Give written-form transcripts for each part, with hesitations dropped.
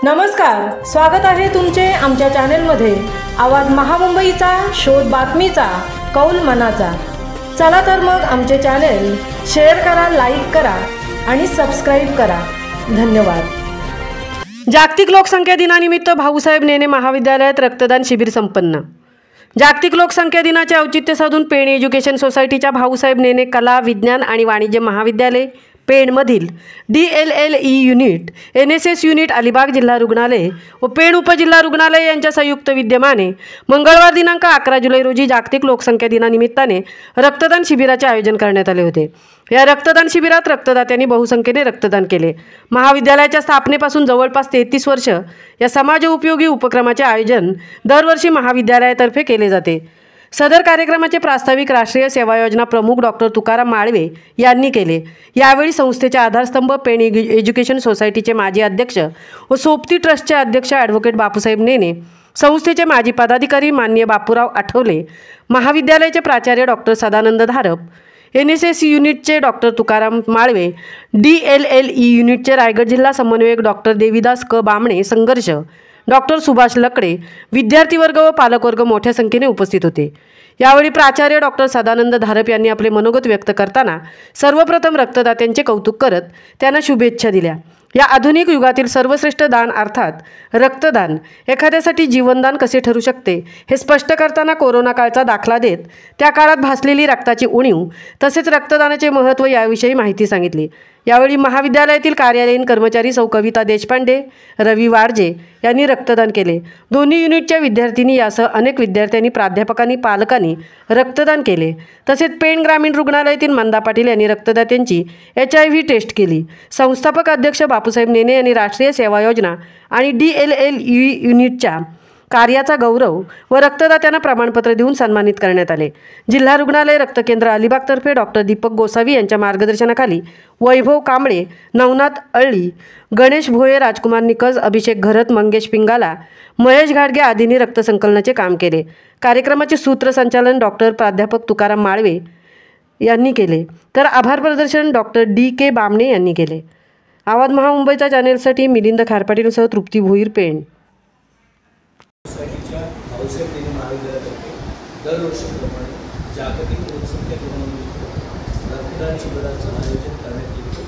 नमस्कार, स्वागत आहे तुमचे आमच्या चॅनेलमध्ये। आवाज महामुंबईचा, शोध बातमीचा, कौल मनाचा। चला तर मग आमचे चॅनेल शेअर करा, लाईक करा आणि सबस्क्राइब करा। धन्यवाद। जागतिक लोकसंख्या दिनानिमित्त भाऊसाहेब नेने महाविद्यालयात रक्तदान शिबिर संपन्न। जागतिक लोकसंख्या दिनाचे औचित्य साधून पेण एज्युकेशन सोसायटीच्या भाऊसाहेब नेने कला, विज्ञान आणि वाणिज्य महाविद्यालय पेणमधील DLLE unit, NSS unit, Alibag जिल्हा रुग्णालय व पेण उपजिल्हा रुग्णालय यांच्या संयुक्त विद्यमाने मंगळवार दिनांक 11 जुलै रोजी जागतिक लोकसंख्या दिनानिमित्ताने रक्तदान शिबिराचे आयोजन करण्यात आले होते। या रक्तदान शिबिरात रक्तदात्यांनी बहुसंख्येने रक्तदान केले। महाविद्यालयाच्या स्थापनेपासून जवळपास 33 वर्ष या समाजोपयोगी उपक्रमाचे आयोजन दरवर्षी महाविद्यालयातर्फे केले जाते। सदर कार्यक्रमाचे प्रास्ताविक राष्ट्रीय सेवा योजना प्रमुख डॉक्टर तुकाराम माळवे यांनी केले। यावेळी संस्थेचे आधारस्तंभ पेण एज्युकेशन सोसायटीचे माजी अध्यक्ष व सोबती ट्रस्टचे अध्यक्ष ॲडव्होकेट बापूसाहेब नेने, संस्थेचे माजी पदाधिकारी माननीय बापूराव आठवले, महाविद्यालयाचे प्राचार्य डॉक्टर सदानंद धारप, NSS युनिटचे डॉक्टर तुकाराम माळवे, DLLE युनिटचे रायगड जिल्हा समन्वयक डॉक्टर देवीदास क बामणे संघर्ष, डॉक्टर सुभाष लकडे, विद्यार्थी वर्ग व पालक वर्ग मोठ्या संख्येने उपस्थित होते। यावेळी प्राचार्य डॉक्टर सदानंद धारप यांनी आपले मनोगत व्यक्त करताना सर्वप्रथम रक्तदात्यांचे कौतुक करत त्यांना शुभेच्छा दिल्या। या आधुनिक युगातील सर्वश्रेष्ठ दान अर्थात रक्तदान एखाद्यासाठी जीवनदान कसे ठरू शकते हे स्पष्ट करताना कोरोना काळचा दाखला देत त्या काळात भासलेली रक्ताची उणीव तसेच रक्तदानाचे महत्त्व याविषयी माहिती सांगितली। यावेळी महाविद्यालयातील कार्यालयीन कर्मचारी सौ कविता देशपांडे, रवी वारजे यांनी रक्तदान केले। दोन्ही युनिटच्या विद्यार्थिनी यासह अनेक विद्यार्थ्यांनी, प्राध्यापकांनी, पालकांनी रक्तदान केले। तसेच पेण ग्रामीण रुग्णालयातील मंदा पाटील यांनी रक्तदात्यांची HIV टेस्ट केली। संस्थापक अध्यक्ष बापूसाहेब नेने यांनी राष्ट्रीय सेवा योजना आणि DLLE युनिटच्या कार्याचा गौरव व रक्तदात्यांना प्रमाणपत्र देऊन सन्मानित करण्यात आले। जिल्हा रुग्णालय रक्तकेंद्र अलिबागतर्फे डॉक्टर दीपक गोसावी यांच्या मार्गदर्शनाखाली वैभव कांबळे, नवनाथ अळ्ळी, गणेश भोये, राजकुमार निकज, अभिषेक घरत, मंगेश पिंगाला, महेश घाडगे आदींनी रक्तसंकलनाचे काम केले। कार्यक्रमाचे सूत्रसंचालन डॉक्टर प्राध्यापक तुकाराम माळवे यांनी केले, तर आभार प्रदर्शन डॉक्टर DK बामणे यांनी केले। आवाज महामुंबईच्या चॅनेलसाठी मिलिंद खारपाटीलसह तृप्ती भोईर, पेण। सोसायटीच्या भाऊसाहेब नेने महाविद्यालयातर्फे दरवर्षीप्रमाणे जागतिक लोकसंख्या दिनानिमित्त रक्तदान शिबिराचं आयोजन करण्यात येतं।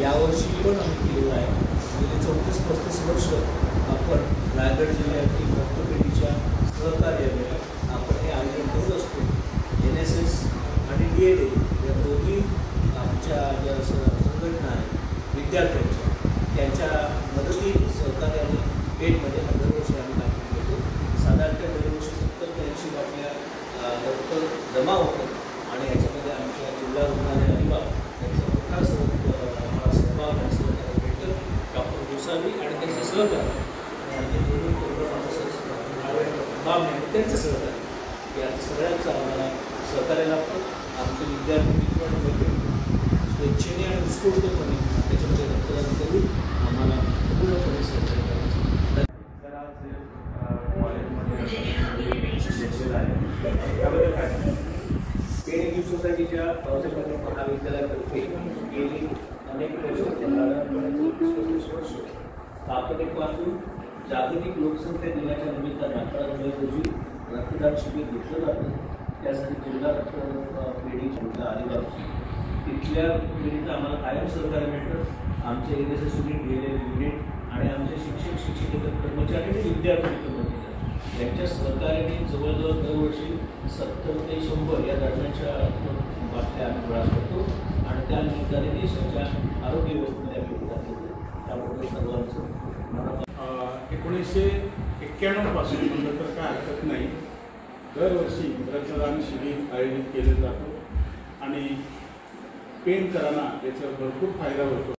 यावर्षी पण आम्ही केलेलं आहे। गेली 34-35 वर्ष आपण रायगड जिल्ह्यातील रक्तपेढीच्या सहकार्याने आपण हे आयोजन करत असतो। NSS आणि DLLE या दोन्ही आमच्या ज्या संघटना आहेत विद्यार्थ्यांच्या, त्यांच्या मदतीने सहकार्याने पेणमध्ये हा दरवर्षी आम्ही साधारणतः दरवर्षी 70-80 बाटल्या रक्त जमा होतात आणि याच्यामध्ये आमच्या जिल्हा रुग्णालय अलिबाग यांचा मोठा सहभाग भेटतो। डॉक्टर गोसावी आणि त्यांचे सहकारी आणि दोन्ही त्यांचं सहकार्य, या सगळ्यांचा आम्हाला सहकार्य लागतो। आमचे विद्यार्थी पण स्वेच्छेने आणि उत्स्फूर्तपणे त्याच्यामध्ये रक्तदान करून आम्हाला पूर्णपणे सहकार्य करायचं। पेण एज्युकेशन सोसायटीच्या भाऊसाहेब नेने महाविद्यालयातर्फे गेली अनेक वर्ष स्थापनेपासून जागतिक लोकसंख्या दिनाच्या निमित्तानं 11 जुलै रोजी रक्तदान शिबिर घेतलं जातं। त्यासाठी जिल्हा रक्तपेढी अलिबागची तिथल्या पेढीचं आम्हाला कायम सहकार्य मिळतं। आमचे NSS युनिट, DLLE युनिट आणि आमचे शिक्षक, शिक्षकेतर कर्मचारी आणि विद्यार्थी यांच्या सहकार्याने जवळजवळ दरवर्षी 70 ते 100 या दरम्यानच्या बाटल्या आम्ही गोळा करतो आणि त्या निमित्ताने देशाच्या आरोग्य व्यवस्थेमध्ये आम्ही योगदान देतो। त्यामुळे सर्वांचं 1991 पासून म्हणलं तर काय हरकत नाही, दरवर्षी रक्तदान शिबिर आयोजित केलं जातं आणि पेणकरांना याचा भरपूर फायदा होतो।